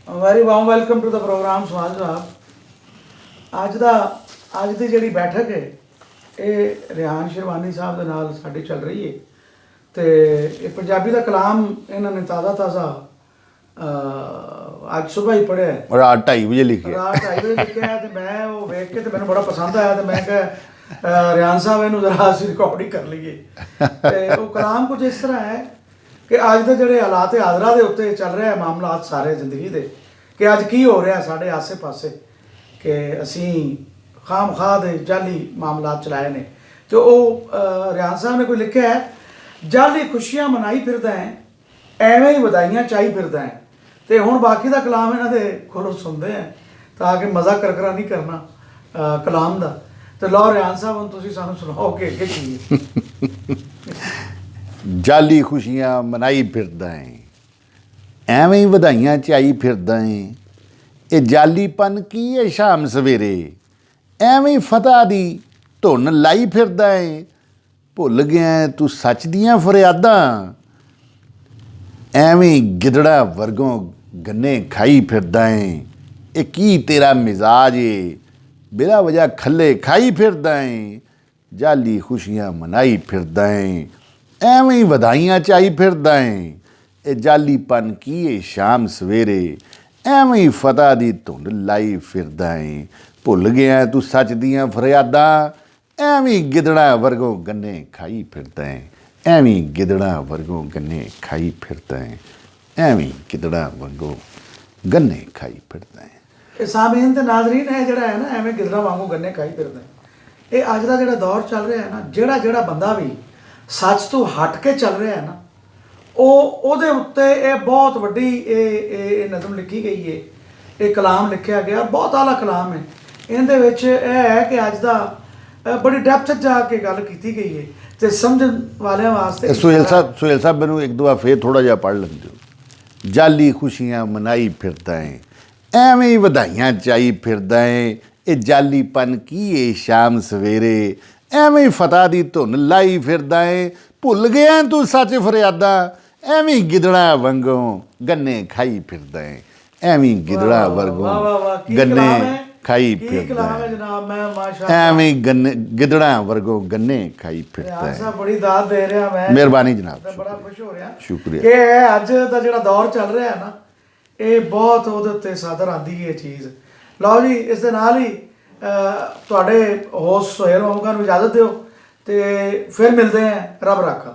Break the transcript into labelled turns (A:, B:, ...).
A: Very warm welcome to the programme ਸਮਾਜ ਸਾਹਿਬ। ਅੱਜ ਦੀ ਜਿਹੜੀ ਬੈਠਕ ਹੈ ਇਹ ਰਿਹਾਨ ਸ਼ਿਰਵਾਨੀ ਸਾਹਿਬ ਦੇ ਨਾਲ ਸਾਡੀ ਚੱਲ ਰਹੀ ਹੈ ਤੇ ਇਹ ਪੰਜਾਬੀ ਦਾ ਕਲਾਮ ਇਹਨਾਂ ਨੇ ਤਾਜ਼ਾ ਅੱਜ ਸਵੇਰ ਹੀ ਪੜ੍ਹਿਆ
B: ਰਾਤ 2:30 ਵਜੇ ਲਿਖਿਆ।
A: ਰਾਤ 2:30 ਵਜੇ ਲਿਖਿਆ ਤੇ ਮੈਂ ਉਹ ਵੇਖ ਕੇ ਤੇ ਮੈਨੂੰ ਬੜਾ ਪਸੰਦ ਆਇਆ ਤੇ ਮੈਂ ਕਿਹਾ ਰਿਹਾਨ ਸਾਹਿਬ ਇਹਨੂੰ ਜ਼ਰਾ ਅਸੀਂ ਰਿਕਾਰਡਿੰਗ ਕਰ ਲਈਏ। ਤੇ ਉਹ ਕਲਾਮ ਕੁਝ ਇਸ ਤਰ੍ਹਾਂ ਹੈ ਕਿ ਅੱਜ ਦੇ ਜਿਹੜੇ ਹਾਲਾਤ ਹਾਜ਼ਰਾ ਦੇ ਉੱਤੇ ਚੱਲ ਰਿਹਾ ਮਾਮਲਾਤ ਸਾਰੇ ਜ਼ਿੰਦਗੀ ਦੇ ਕਿ ਅੱਜ ਕੀ ਹੋ ਰਿਹਾ ਸਾਡੇ ਆਸੇ ਪਾਸੇ ਕਿ ਅਸੀਂ ਖਾਮਖਾਹ ਦੇ ਜਾਲੀ ਮਾਮਲਾਤ ਚਲਾਏ ਨੇ। ਤੇ ਉਹ ਰਿਆਨ ਸਾਹਿਬ ਨੇ ਕੋਈ ਲਿਖਿਆ ਹੈ, ਜਾਲੀ ਖੁਸ਼ੀਆਂ ਮਨਾਈ ਫਿਰਦਾ ਹੈ, ਐਵੇਂ ਹੀ ਵਧਾਈਆਂ ਚਾਹੀ ਫਿਰਦਾ ਹੈ। ਤੇ ਹੁਣ ਬਾਕੀ ਦਾ ਕਲਾਮ ਇਹਨਾਂ ਦੇ ਕੋਲੋਂ ਸੁਣਦੇ ਆ ਤਾਂ ਕਿ ਮਜ਼ਾ ਕਰਕਰਾ ਨਹੀਂ ਕਰਨਾ ਕਲਾਮ ਦਾ। ਤੇ ਲਓ ਰਿਆਨ ਸਾਹਿਬ ਹੁਣ ਤੁਸੀਂ ਸਾਨੂੰ ਸੁਣਾਓ ਕਿ ਅੱਗੇ ਕੀ ਹੈ।
B: ਜਾਲੀ ਖੁਸ਼ੀਆਂ ਮਨਾਈ ਫਿਰਦਾ ਹੈ, ਐਵੇਂ ਹੀ ਵਧਾਈਆਂ ਚਾਈ ਫਿਰਦਾ ਹੈ। ਇਹ ਜਾਲੀਪਨ ਕੀ ਹੈ ਸ਼ਾਮ ਸਵੇਰੇ, ਐਵੇਂ ਹੀ ਫਤਿਹ ਦੀ ਧੁਨ ਲਾਈ ਫਿਰਦਾ ਹੈ। ਭੁੱਲ ਗਿਆ ਤੂੰ ਸੱਚ ਦੀਆਂ ਫਰਿਆਦਾਂ, ਐਵੇਂ ਹੀ ਗਿੱਦੜਾ ਵਰਗੋਂ ਗੰਨੇ ਖਾਈ ਫਿਰਦਾ ਹੈ। ਇਹ ਕੀ ਤੇਰਾ ਮਿਜ਼ਾਜ ਏ, ਬਿਲਾ ਵਜ੍ਹਾ ਖੱਲੇ ਖਾਈ ਫਿਰਦਾ ਹੈ। ਜਾਲੀ ਖੁਸ਼ੀਆਂ ਮਨਾਈ ਫਿਰਦਾ ਹੈ, ਐਵੇਂ ਹੀ ਵਧਾਈਆਂ ਚਾਈ ਫਿਰਦਾ ਹੈ। ਇਹ ਜਾਲੀਪਨ ਕੀ ਹੈ ਸ਼ਾਮ ਸਵੇਰੇ, ਐਵੇਂ ਹੀ ਫਤਿਹ ਦੀ ਧੁੰਡ ਲਾਈ ਫਿਰਦਾ ਹੈ। ਭੁੱਲ ਗਿਆ ਤੂੰ ਸੱਚ ਦੀਆਂ ਫਰਿਆਦਾਂ, ਐਵੇਂ ਹੀ ਗਿੱਦੜਾ ਵਰਗੋਂ ਗੰਨੇ ਖਾਈ ਫਿਰਦਾ ਹੈ। ਐਵੇਂ ਹੀ ਗਿੱਦੜਾ ਵਰਗੋਂ ਗੰਨੇ ਖਾਈ ਫਿਰਦਾ ਹੈ। ਐਵੇਂ ਹੀ ਗਿੱਦੜਾ ਵਰਗੋਂ ਗੰਨੇ ਖਾਈ ਫਿਰਦਾ ਹੈ।
A: ਇਹ ਸਾਮੀਨ ਤੇ ਨਾਜ਼ਰੀਨ ਹੈ ਜਿਹੜਾ ਹੈ ਨਾ ਐਵੇਂ ਗਿੱਦੜਾ ਵਾਂਗੂ ਗੰਨੇ ਖਾਈ ਫਿਰਦਾ ਹੈ। ਇਹ ਅੱਜ ਦਾ ਜਿਹੜਾ ਦੌਰ ਚੱਲ ਰਿਹਾ ਹੈ ਨਾ, ਜਿਹੜਾ ਬੰਦਾ ਵੀ ਸੱਚ ਤੋਂ ਹਟ ਕੇ ਚੱਲ ਰਿਹਾ ਹੈ ਨਾ, ਉਹਦੇ ਉੱਤੇ ਇਹ ਬਹੁਤ ਵੱਡੀ ਇਹ ਨਜ਼ਮ ਲਿਖੀ ਗਈ ਹੈ, ਇਹ ਕਲਾਮ ਲਿਖਿਆ ਗਿਆ, ਬਹੁਤ ਆਲਾ ਕਲਾਮ ਹੈ। ਇਹਦੇ ਵਿੱਚ ਇਹ ਹੈ ਕਿ ਅੱਜ ਦਾ ਬੜੀ ਡੈਪਥ 'ਚ ਜਾ ਕੇ ਗੱਲ ਕੀਤੀ ਗਈ ਹੈ ਤੇ ਸਮਝਣ ਵਾਲਿਆਂ ਵਾਸਤੇ।
B: ਸੁਹੇਲ ਸਾਹਿਬ ਮੈਨੂੰ ਇੱਕ ਦੋ ਵਾਰ ਫੇਰ ਥੋੜ੍ਹਾ ਜਿਹਾ ਪੜ੍ਹ ਲੈਣ ਦਿਓ। ਜਾਲੀ ਖੁਸ਼ੀਆਂ ਮਨਾਈ ਫਿਰਦਾ ਹੈ, ਐਵੇਂ ਹੀ ਵਧਾਈਆਂ ਚਾਈ ਫਿਰਦਾ ਹੈ। ਇਹ ਜਾਲੀਪਨ ਕੀ ਏ ਸ਼ਾਮ ਸਵੇਰੇ, ਐਵੇਂ ਹੀ ਫਤਿਹ ਦੀ ਧੁਨ ਲਾਈ ਫਿਰਦਾ ਹੈ। ਭੁੱਲ ਗਿਆ ਤੂੰ ਸੱਚ ਫਰਿਆਦਾਂ, ਐਵੇਂ ਹੀ ਗਿੱਦੜਾ ਵਾਂਗੋਂ ਗੰਨੇ ਖਾਈ ਫਿਰਦਾ ਹੈ। ਐਵੇਂ ਹੀ ਗਿੱਦੜਾ ਵਰਗੋਂ ਗੰਨੇ ਖਾਈ ਫਿਰਦਾ ਹੈ।
A: ਜਨਾਬ ਮੈਂ ਮਾਸ਼ਾਅੱਲਾ
B: ਐਵੇਂ ਹੀ ਗਿੱਦੜਾ ਵਰਗੋਂ ਗੰਨੇ ਖਾਈ ਫਿਰਦਾ ਹੈ।
A: ਬੜੀ ਦਾਤ ਦੇ ਰਿਹਾ ਮੈਂ,
B: ਮਿਹਰਬਾਨੀ ਜਨਾਬ,
A: ਬੜਾ ਖੁਸ਼ ਹੋ ਰਿਹਾ।
B: ਸ਼ੁਕਰੀਆ।
A: ਕਿ ਅੱਜ ਦਾ ਜਿਹੜਾ ਦੌਰ ਚੱਲ ਰਿਹਾ ਹੈ ਨਾ, ਇਹ ਬਹੁਤ ਉਹਦੇ ਉੱਤੇ ਸਾਦਰ ਆਉਂਦੀ ਹੈ ਇਹ ਚੀਜ਼। ਲਓ ਜੀ, ਇਸ ਦੇ ਨਾਲ ਹੀ ਤੁਹਾਡੇ ਹੋਸਟ ਸੁਹੇਲ ਹੋਮਕਾ ਨੂੰ ਇਜਾਜ਼ਤ ਦਿਓ ਤੇ ਫਿਰ ਮਿਲਦੇ ਹਾਂ। ਰੱਬ ਰਾਖਾ।